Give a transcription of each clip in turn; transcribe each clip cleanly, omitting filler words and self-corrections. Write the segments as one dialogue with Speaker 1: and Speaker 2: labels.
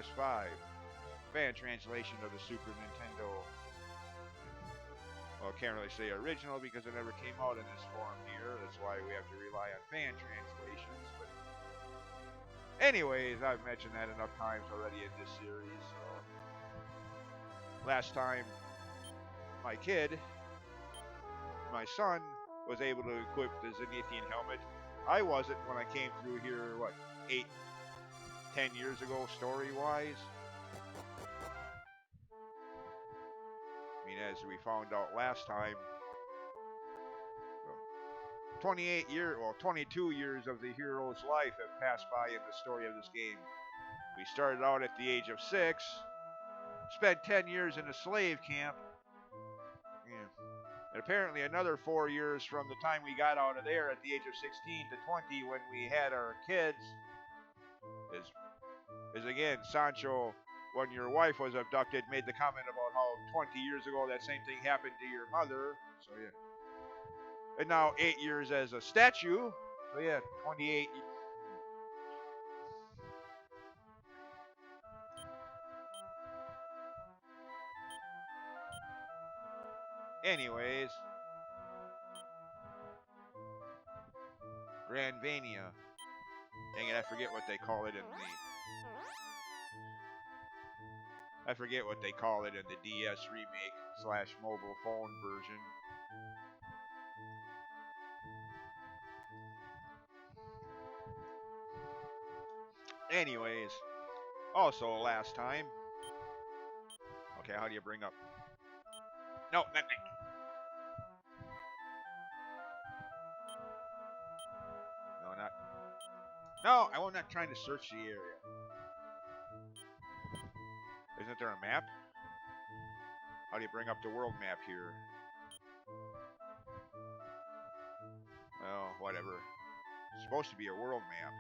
Speaker 1: OS 5. Fan translation of the Super Nintendo. Well, can't really say original because it never came out in this form here. That's why we have to rely on fan translations. But anyways, I've mentioned that enough times already in this series. Last time, my son, was able to equip the Zenithian helmet. I wasn't when I came through here, what, 8-10 years ago, story-wise? I mean, as we found out last time, 22 years of the hero's life have passed by in the story of this game. We started out at the age of 6, spent 10 years in a slave camp, and apparently another 4 years from the time we got out of there at the age of 16 to 20 when we had our kids. Is again, Sancho, when your wife was abducted, made the comment about how 20 years ago that same thing happened to your mother. So yeah. And now 8 years as a statue. So yeah, 28. Anyways. Grandvania. Dang it, I forget what they call it in the DS remake / mobile phone version. Anyways, also last time. Okay, how do you bring up? No, not. No, not. No, I'm not trying to search the area. Isn't there a map? How do you bring up the world map here? Well, whatever. It's supposed to be a world map.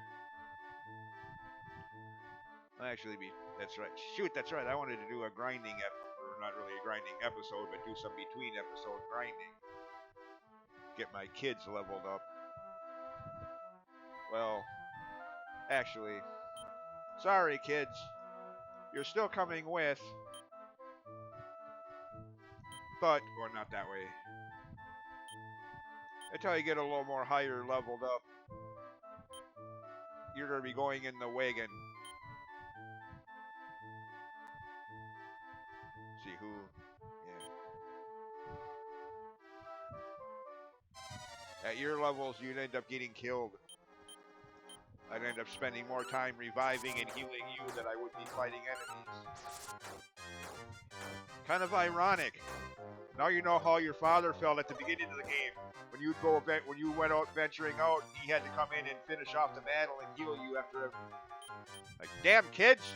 Speaker 1: Actually, that's right. Shoot, that's right. I wanted to do a grinding or not really a grinding episode, but do some between episode grinding. Get my kids leveled up. Well, actually, sorry kids. You're still coming with, but, or not that way. Until you get a little more higher leveled up, you're going to be going in the wagon. See who, yeah. At your levels, you'd end up getting killed. I'd end up spending more time reviving and healing you than I would be fighting enemies. Kind of ironic. Now you know how your father felt at the beginning of the game. When you went out venturing out, he had to come in and finish off the battle and heal you after. Like, damn kids!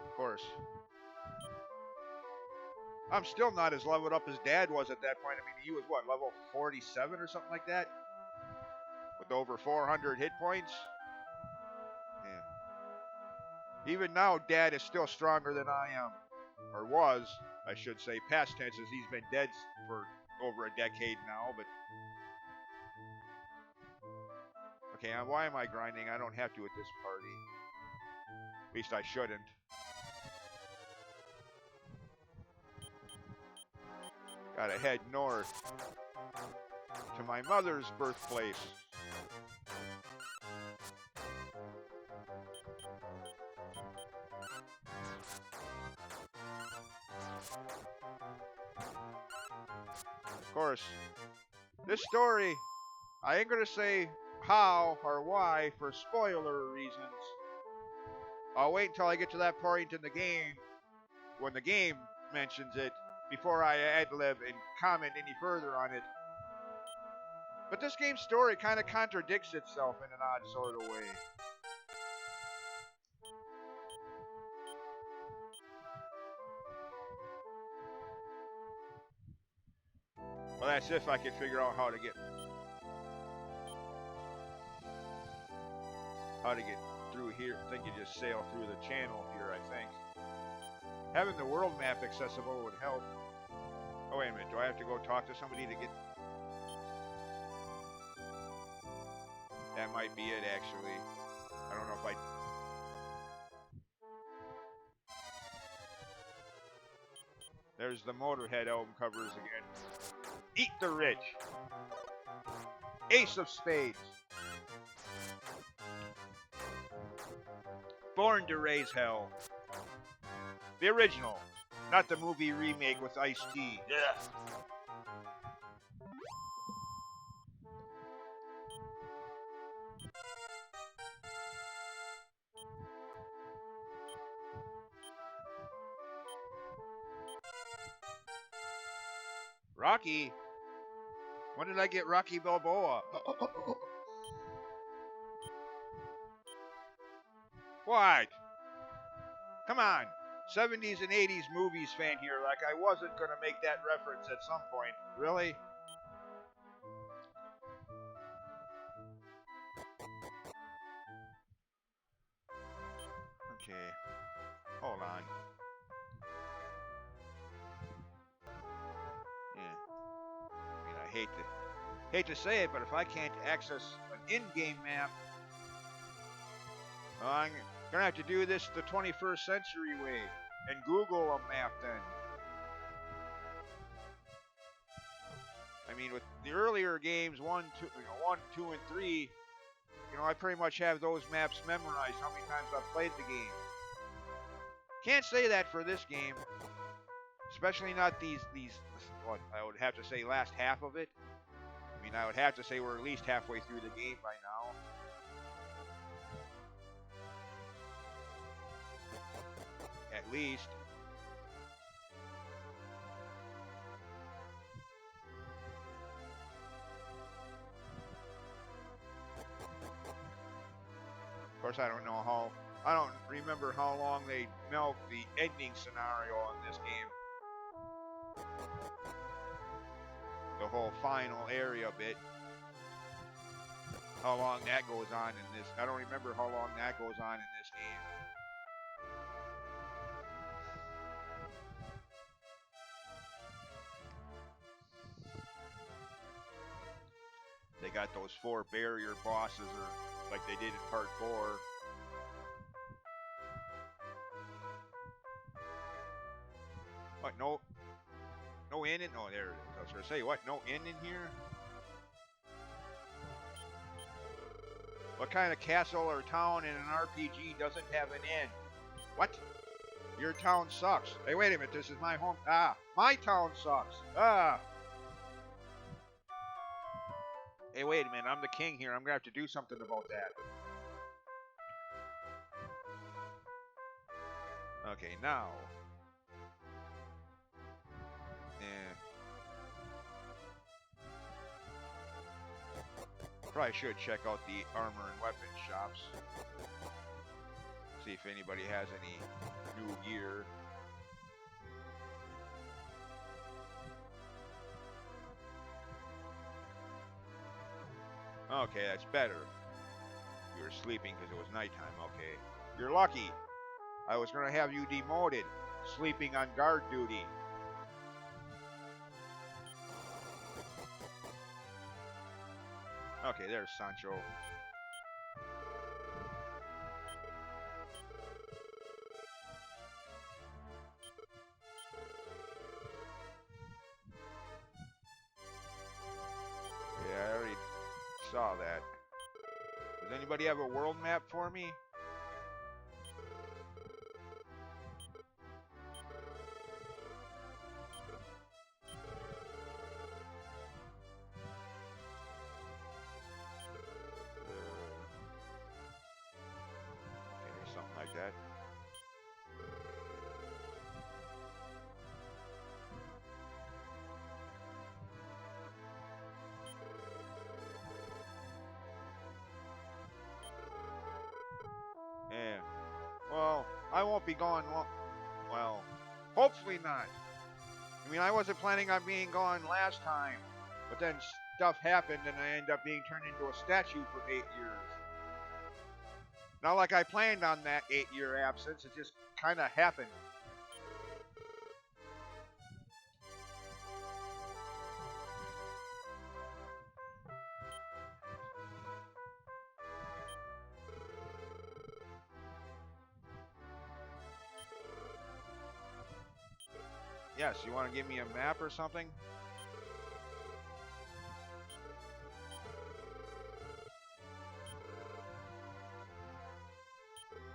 Speaker 1: Of course. I'm still not as leveled up as Dad was at that point. I mean, he was what, level 47 or something like that? With over 400 hit points? Yeah. Even now, Dad is still stronger than I am. Or was, I should say, past tenses. He's been dead for over a decade now, but... Okay, why am I grinding? I don't have to at this party. At least I shouldn't. Gotta head north to my mother's birthplace. Of course, this story, I ain't gonna say how or why for spoiler reasons. I'll wait until I get to that point in the game, when the game mentions it, before I ad-lib and comment any further on it. But this game's story kind of contradicts itself in an odd sort of way. Well, that's if I can figure out how to get through here. I think you just sail through the channel here, I think. Having the world map accessible would help. Oh, wait a minute. Do I have to go talk to somebody to get... That might be it, actually. I don't know if I... There's the Motorhead album covers again. Eat the Rich. Ace of Spades. Born to Raise Hell. The original, not the movie remake with Ice-T. Yeah. Rocky? When did I get Rocky Balboa? What? Come on. 70s and 80s movies fan here, like I wasn't going to make that reference at some point. Really? Okay. Hold on. Yeah. I mean, I hate to say it, but if I can't access an in-game map, I'm gonna have to do this the 21st century way and Google a map then. I mean, with the earlier games, 1, 2, and 3, I pretty much have those maps memorized. How many times I've played the game? Can't say that for this game, especially not these. What I would have to say, last half of it. I mean, I would have to say we're at least halfway through the game by now. At least. Of course, I don't remember how long they milked the ending scenario in this game. The whole final area bit. How long that goes on in this. I don't remember how long that goes on in this game. They got those 4 barrier bosses, or like they did in part 4. What? No inn in? Oh, there it is. I was gonna say, what? No inn in here? What kind of castle or town in an RPG doesn't have an inn? What? Your town sucks. Hey, wait a minute. This is my home. Ah, my town sucks. Ah. Hey, wait a minute. I'm the king here. I'm gonna have to do something about that. Okay, now. Yeah. Probably should check out the armor and weapon shops. See if anybody has any new gear. Okay, that's better. You were sleeping because it was nighttime. Okay. You're lucky. I was going to have you demoted. Sleeping on guard duty. Okay, there's Sancho. Yeah, I already saw that. Does anybody have a world map for me? Okay, something like that. Yeah. Well, I won't be gone long. Well, hopefully not. I mean, I wasn't planning on being gone last time, but then stuff happened and I ended up being turned into a statue for 8 years. Not like I planned on that 8-year absence, it just kind of happened. Yes, you want to give me a map or something?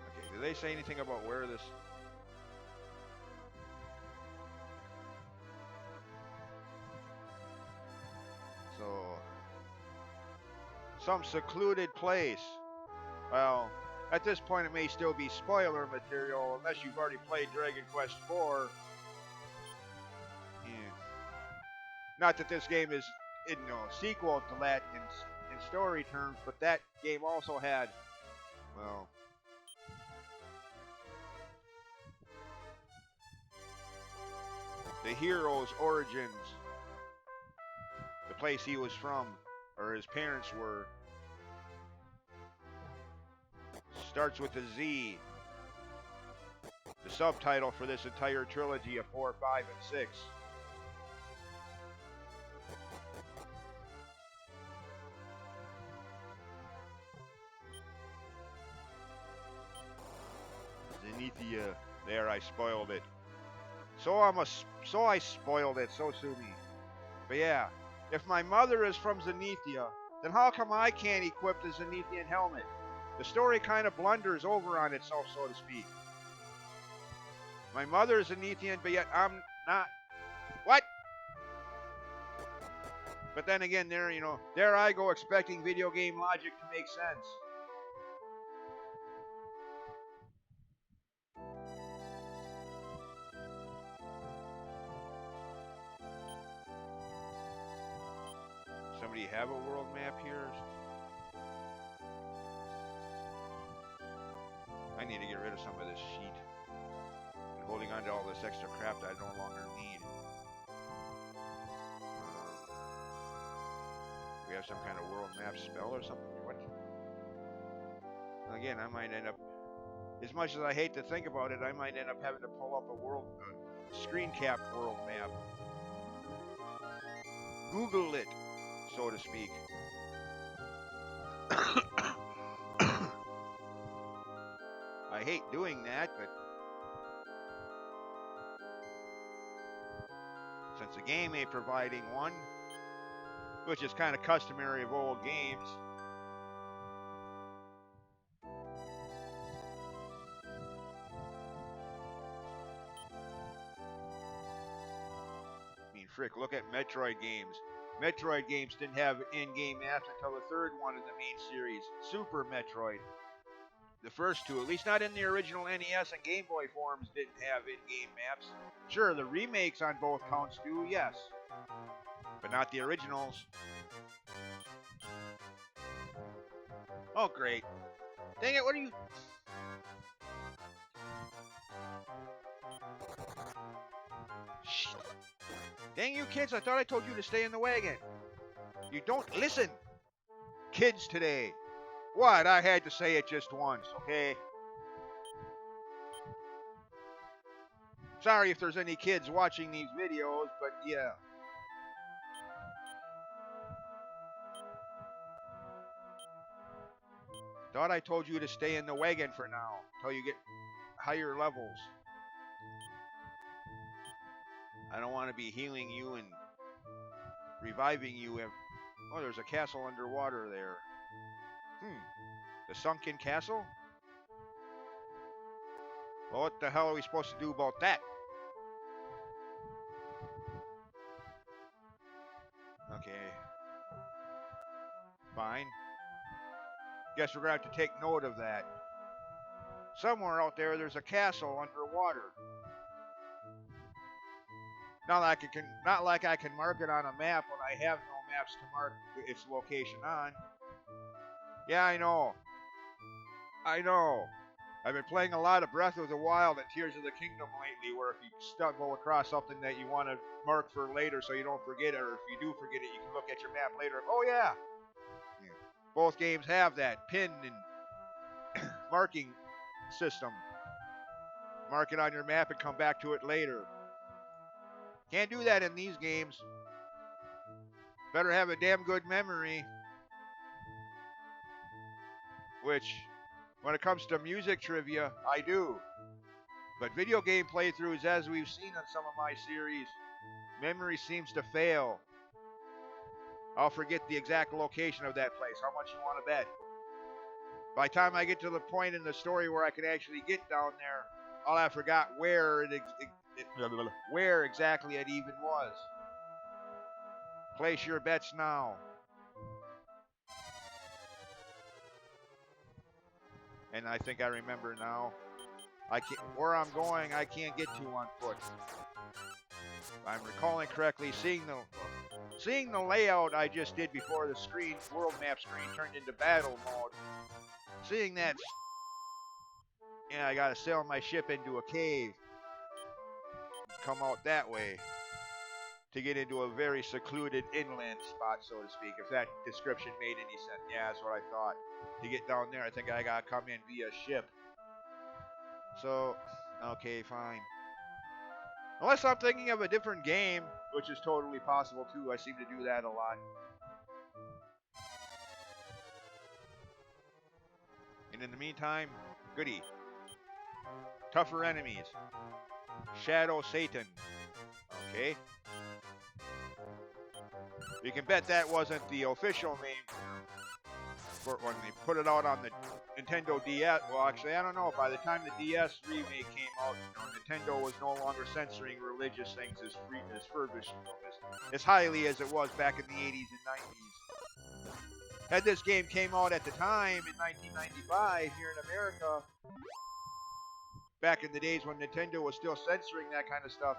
Speaker 1: Okay, do they say anything about where this... So... Some secluded place. Well, at this point it may still be spoiler material unless you've already played Dragon Quest IV. Yeah. Not that this game is, you know, sequel to that in story terms, but that game also had, well, the hero's origins, the place he was from, or his parents were, starts with a Z. The subtitle for this entire trilogy of 4, 5, and 6. Zenithia. There, I spoiled it. So I spoiled it, so sue me. But yeah, if my mother is from Zenithia, then how come I can't equip the Zenithian helmet? The story kind of blunders over on itself, so to speak. My mother is Zenithian, but yet I'm not. What? But then again, there I go expecting video game logic to make sense. Somebody have a world map here? I need to get rid of some of this sheet. I'm holding on to all this extra crap that I no longer need. We have some kind of world map spell or something? What? Again, I might end up, as much as I hate to think about it, I might end up having to pull up a world, screen cap world map. Google it, so to speak. I hate doing that, but since the game ain't providing one, which is kind of customary of old games, I mean, frick, look at Metroid games. Metroid games didn't have in-game maps until the third one in the main series, Super Metroid. The first two, at least not in the original NES and Game Boy forms, didn't have in-game maps. Sure, the remakes on both counts do, yes. But not the originals. Oh, great. Dang it, what are you... Shit. Dang you kids, I thought I told you to stay in the wagon. You don't listen. Kids today. What? I had to say it just once, okay? Sorry if there's any kids watching these videos, but yeah. Thought I told you to stay in the wagon for now, until you get higher levels. I don't want to be healing you and reviving you. Oh, there's a castle underwater there. The sunken castle? Well, what the hell are we supposed to do about that? Okay. Fine. Guess we're going to have to take note of that. Somewhere out there's a castle underwater. Not like I can mark it on a map when I have no maps to mark its location on. Yeah, I know. I've been playing a lot of Breath of the Wild and Tears of the Kingdom lately, where if you stumble across something that you want to mark for later so you don't forget it, or if you do forget it, you can look at your map later. Oh yeah. Both games have that pin and marking system. Mark it on your map and come back to it later. Can't do that in these games. Better have a damn good memory. Which, when it comes to music trivia, I do. But video game playthroughs, as we've seen on some of my series, memory seems to fail. I'll forget the exact location of that place. How much you want to bet? By the time I get to the point in the story where I can actually get down there, I'll have forgot where where exactly it even was. Place your bets now. And I think I remember now. Where I'm going, I can't get to on foot. If I'm recalling correctly, seeing the layout I just did before the screen, world map screen, turned into battle mode. Seeing that, yeah, I gotta sail my ship into a cave, come out that way to get into a very secluded inland spot, so to speak. If that description made any sense, yeah, that's what I thought. To get down there, I think I gotta come in via ship. So, okay, fine. Unless I'm thinking of a different game, which is totally possible too. I seem to do that a lot. And in the meantime, goody. Tougher enemies. Shadow Satan. Okay. You can bet that wasn't the official name for when they put it out on the Nintendo DS. Well, actually, I don't know. By the time the DS remake came out, Nintendo was no longer censoring religious things as as highly as it was back in the 80s and 90s. Had this game came out at the time in 1995 here in America, back in the days when Nintendo was still censoring that kind of stuff,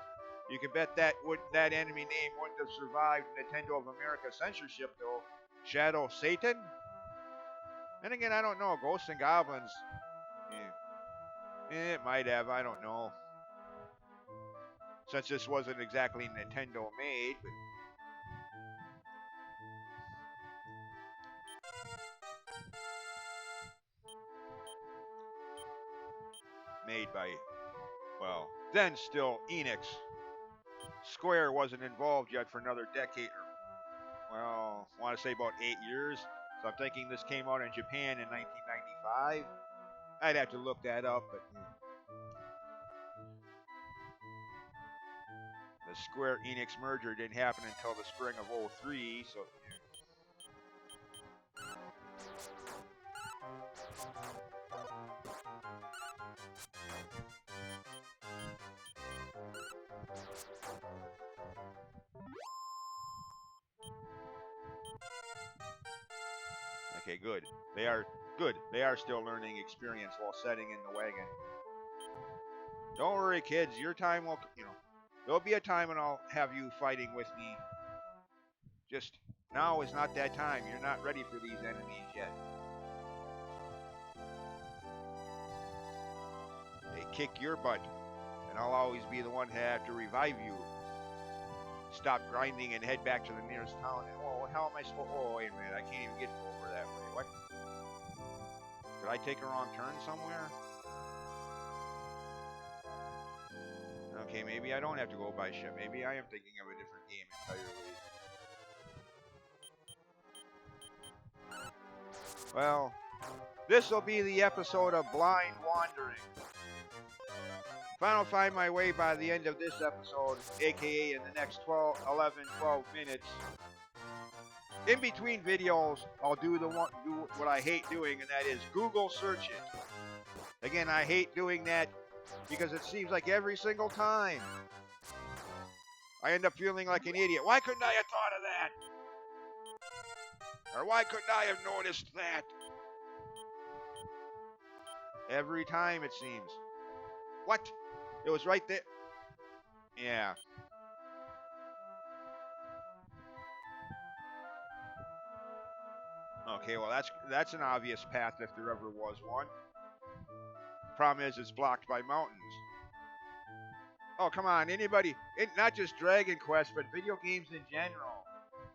Speaker 1: you can bet that enemy name wouldn't have survived Nintendo of America censorship, though. Shadow Satan? And again, I don't know. Ghosts and Goblins. It might have. I don't know. Since this wasn't exactly Nintendo made, but made by, well, then still Enix. Square wasn't involved yet for another decade, or, well, I want to say about 8 years. So I'm thinking this came out in Japan in 1995. I'd have to look that up, but the Square Enix merger didn't happen until the spring of '03, so okay, good. They are good. They are still learning experience while setting in the wagon. Don't worry, kids. Your time will, there'll be a time when I'll have you fighting with me. Just now is not that time. You're not ready for these enemies yet. They kick your butt, and I'll always be the one to have to revive you. Stop grinding and head back to the nearest town. And, how am I supposed? Oh, wait a minute. I can't even get over that way. What? Did I take a wrong turn somewhere? Okay, maybe I don't have to go by ship. Maybe I am thinking of a different game entirely. Well, this will be the episode of Blind Wandering. If I don't find my way by the end of this episode, aka in the next 12 minutes, in between videos, I'll do what I hate doing, and that is Google search it. Again, I hate doing that because it seems like every single time I end up feeling like an idiot. Why couldn't I have thought of that? Or why couldn't I have noticed that? Every time, it seems. What? It was right there. Yeah. Okay, well, that's an obvious path if there ever was one. Problem is, it's blocked by mountains. Oh, come on, anybody, not just Dragon Quest, but video games in general.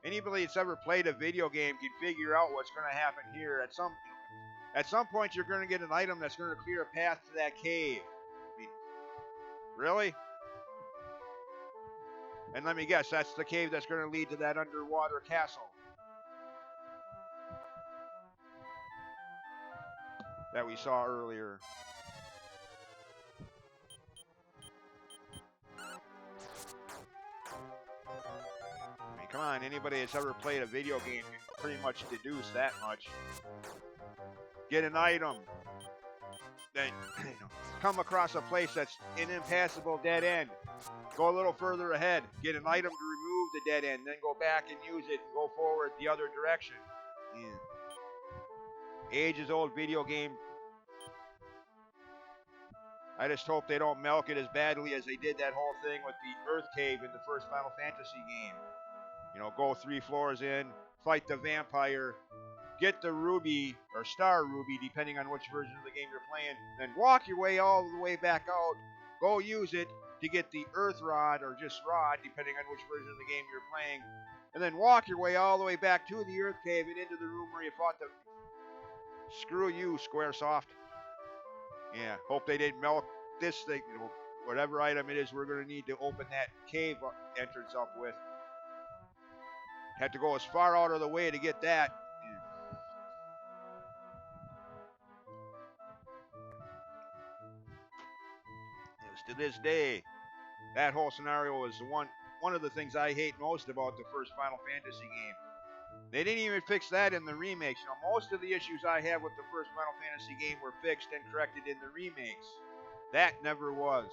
Speaker 1: Anybody that's ever played a video game can figure out what's going to happen here. At some point, you're going to get an item that's going to clear a path to that cave. I mean, really? And let me guess, that's the cave that's going to lead to that underwater castle that we saw earlier. come on, anybody that's ever played a video game can pretty much deduce that much. Get an item, then come across a place that's an impassable dead end. Go a little further ahead, get an item to remove the dead end, then go back and use it and go forward the other direction. Ages-old video game. I just hope they don't milk it as badly as they did that whole thing with the Earth Cave in the first Final Fantasy game. You know, go 3 floors in, fight the vampire, get the ruby, or star ruby, depending on which version of the game you're playing, then walk your way all the way back out, go use it to get the Earth Rod, or just Rod, depending on which version of the game you're playing, and then walk your way all the way back to the Earth Cave and into the room where you fought the... Screw you, Squaresoft. Yeah, hope they didn't milk this thing, you know, whatever item it is we're going to need to open that cave entrance up with. Have to go as far out of the way to get that. Yes, to this day, that whole scenario is one of the things I hate most about the first Final Fantasy game. They didn't even fix that in the remakes. You know, most of the issues I have with the first Final Fantasy game were fixed and corrected in the remakes. That never was.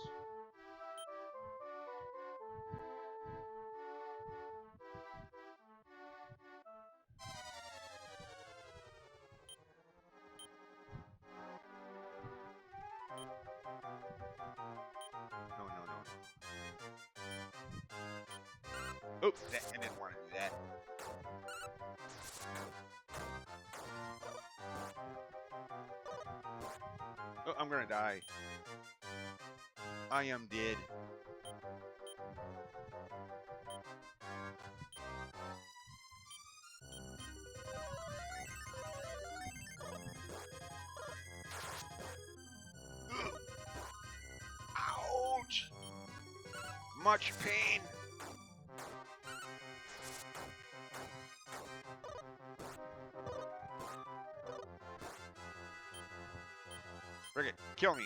Speaker 1: No. Oops, I didn't want to do that. Oh, I'm gonna die. I am dead. Ouch! Much pain. Frick it, kill me.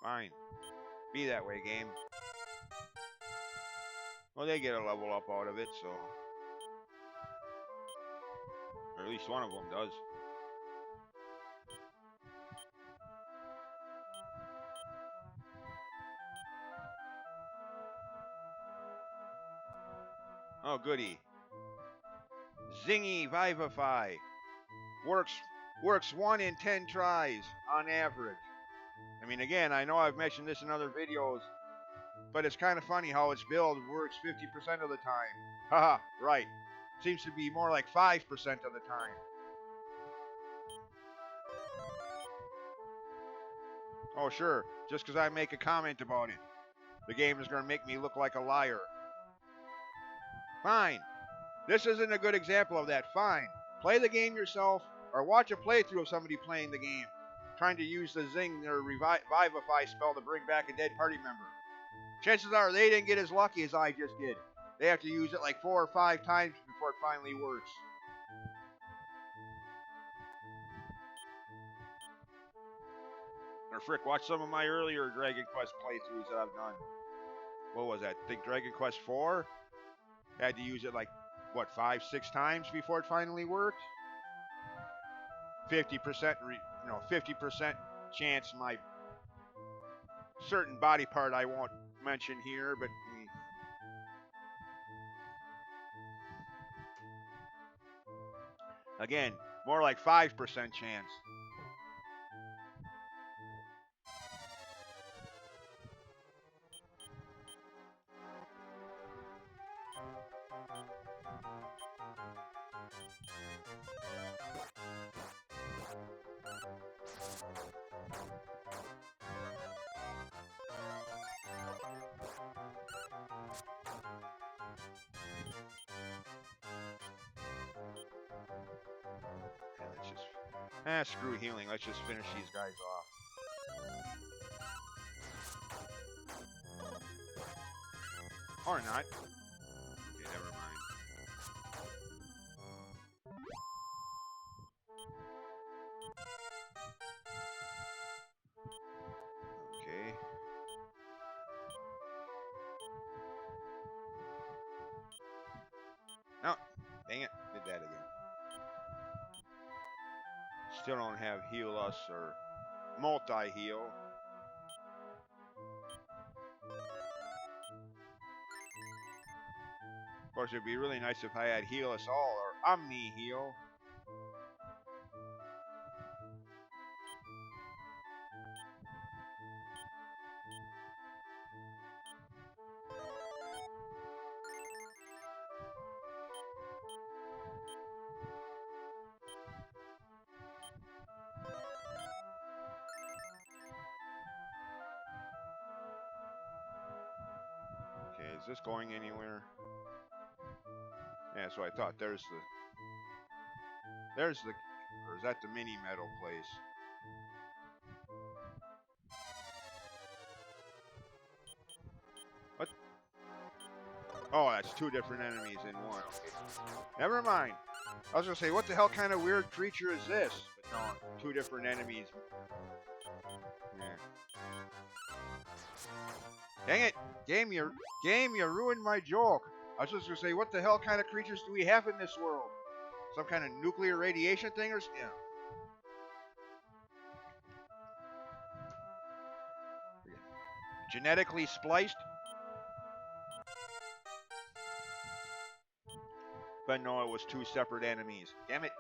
Speaker 1: Fine. Be that way, game. Well, they get a level up out of it, so... Or at least one of them does. Oh, goody. Zingy Vivify. Works 1 in 10 tries on average. I mean, again, I know I've mentioned this in other videos, but it's kind of funny how its build works 50% of the time. Haha, right. Seems to be more like 5% of the time. Oh, sure. Just because I make a comment about it, the game is going to make me look like a liar. Fine. This isn't a good example of that. Fine. Play the game yourself, or watch a playthrough of somebody playing the game, trying to use the Zing or Revivify spell to bring back a dead party member. Chances are they didn't get as lucky as I just did. They have to use it like 4 or 5 times before it finally works. Or frick, watch some of my earlier Dragon Quest playthroughs that I've done. What was that? I think Dragon Quest 4? Had to use it like, what, 5, 6 times before it finally worked? 50%, 50% chance my certain body part I won't mention here, but again, more like 5% chance. Screw healing. Let's just finish these guys off. Or not. Okay, never mind. Dang it, did that again. Still don't have heal us or multi-heal. Of course, it'd be really nice if I had heal us all or omni-heal. Okay, is this going anywhere? Yeah, that's what I thought. There's the, or is that the mini metal place? What? Oh, that's two different enemies in one. Okay. Never mind. I was gonna say, what the hell kind of weird creature is this? But no, two different enemies. Yeah. Dang it, game! You ruined my joke. I was just gonna say, what the hell kind of creatures do we have in this world? Some kind of nuclear radiation thing or yeah. Genetically spliced? But no, it was two separate enemies. Damn it.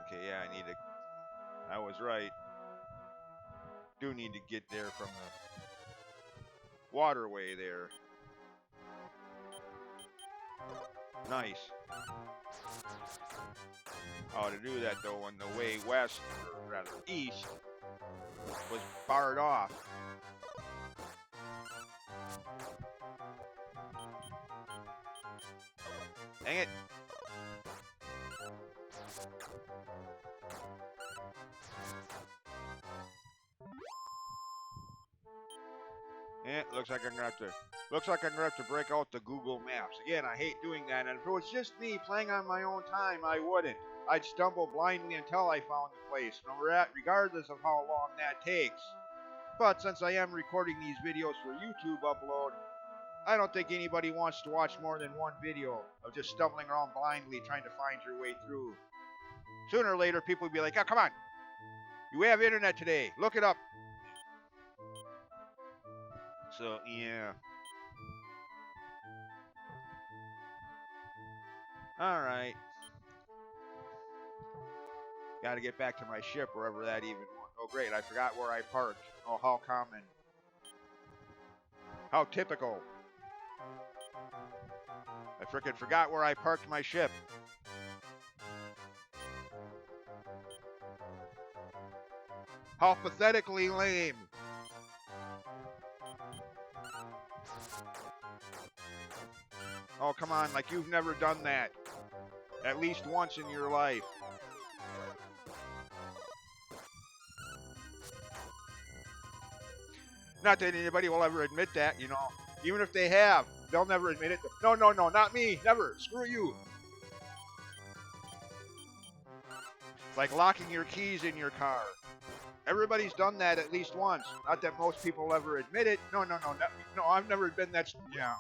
Speaker 1: Okay, yeah, I was right. Do need to get there from the waterway there. Nice. Oh, to do that though, on the way west, or rather east, was barred off. Dang it. Yeah, looks like I'm gonna have to break out the Google Maps. Again, I hate doing that, and if it was just me playing on my own time, I wouldn't. I'd stumble blindly until I found the place, regardless of how long that takes. But since I am recording these videos for YouTube upload, I don't think anybody wants to watch more than one video of just stumbling around blindly trying to find your way through. Sooner or later, people will be like, oh, come on. You have internet today. Look it up. So, yeah. Alright. Gotta get back to my ship, wherever that even was. Oh, great. I forgot where I parked. Oh, how common. How typical. I frickin' forgot where I parked my ship. How pathetically lame. Oh, come on, like you've never done that. At least once in your life. Not that anybody will ever admit that, you know. Even if they have, they'll never admit it. No, not me. Never. Screw you. It's like locking your keys in your car. Everybody's done that at least once. Not that most people ever admit it. No, I've never been that. Yeah,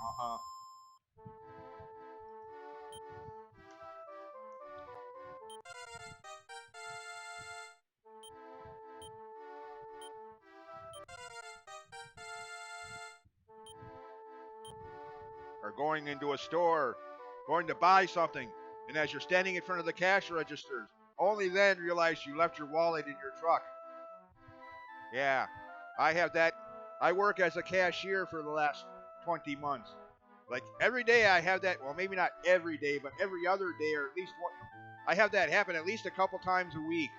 Speaker 1: Or going into a store, going to buy something, and as you're standing in front of the cash registers, only then realize you left your wallet in your truck. Yeah, I have that. I work as a cashier for the last 20 months. Like every day I have that, well, maybe not every day, but every other day or at least one. I have that happen at least a couple times a week.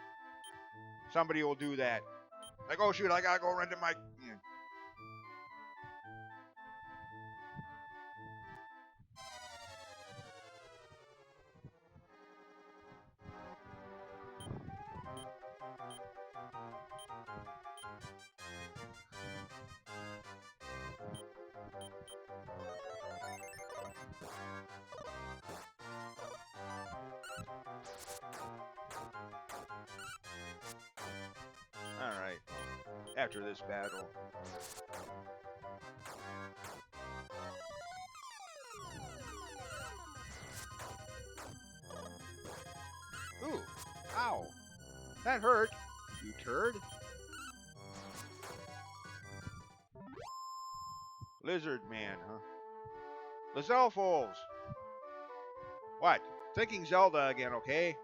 Speaker 1: Somebody will do that. Like, oh shoot, I gotta go rent my. Yeah. All right. after this battle. Ooh, ow, that hurt, you turd. Lizard man, huh? Lazelfoles! What? Thinking Zelda again, okay?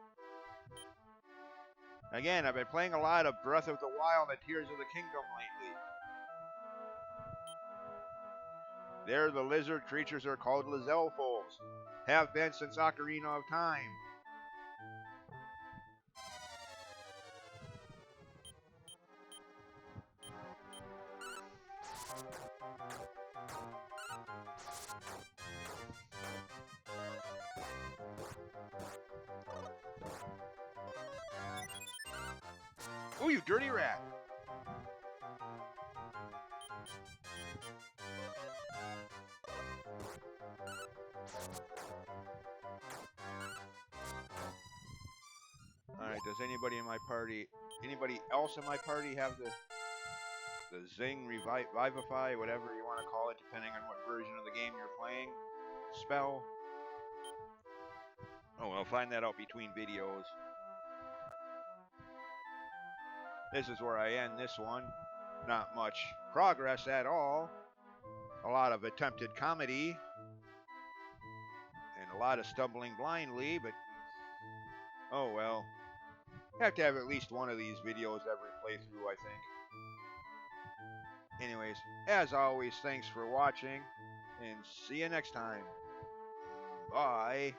Speaker 1: Again, I've been playing a lot of Breath of the Wild and Tears of the Kingdom lately. There, the lizard creatures are called Lazelfoles. Have been since Ocarina of Time. Oh, you dirty rat! Alright, does anybody else in my party have the Zing, Revivify, whatever you want to call it, depending on what version of the game you're playing, spell? Oh, I'll find that out between videos. This is where I end this one. Not much progress at all. A lot of attempted comedy. And a lot of stumbling blindly, but oh well. Have to have at least one of these videos every playthrough, I think. Anyways, as always, thanks for watching, and see you next time. Bye.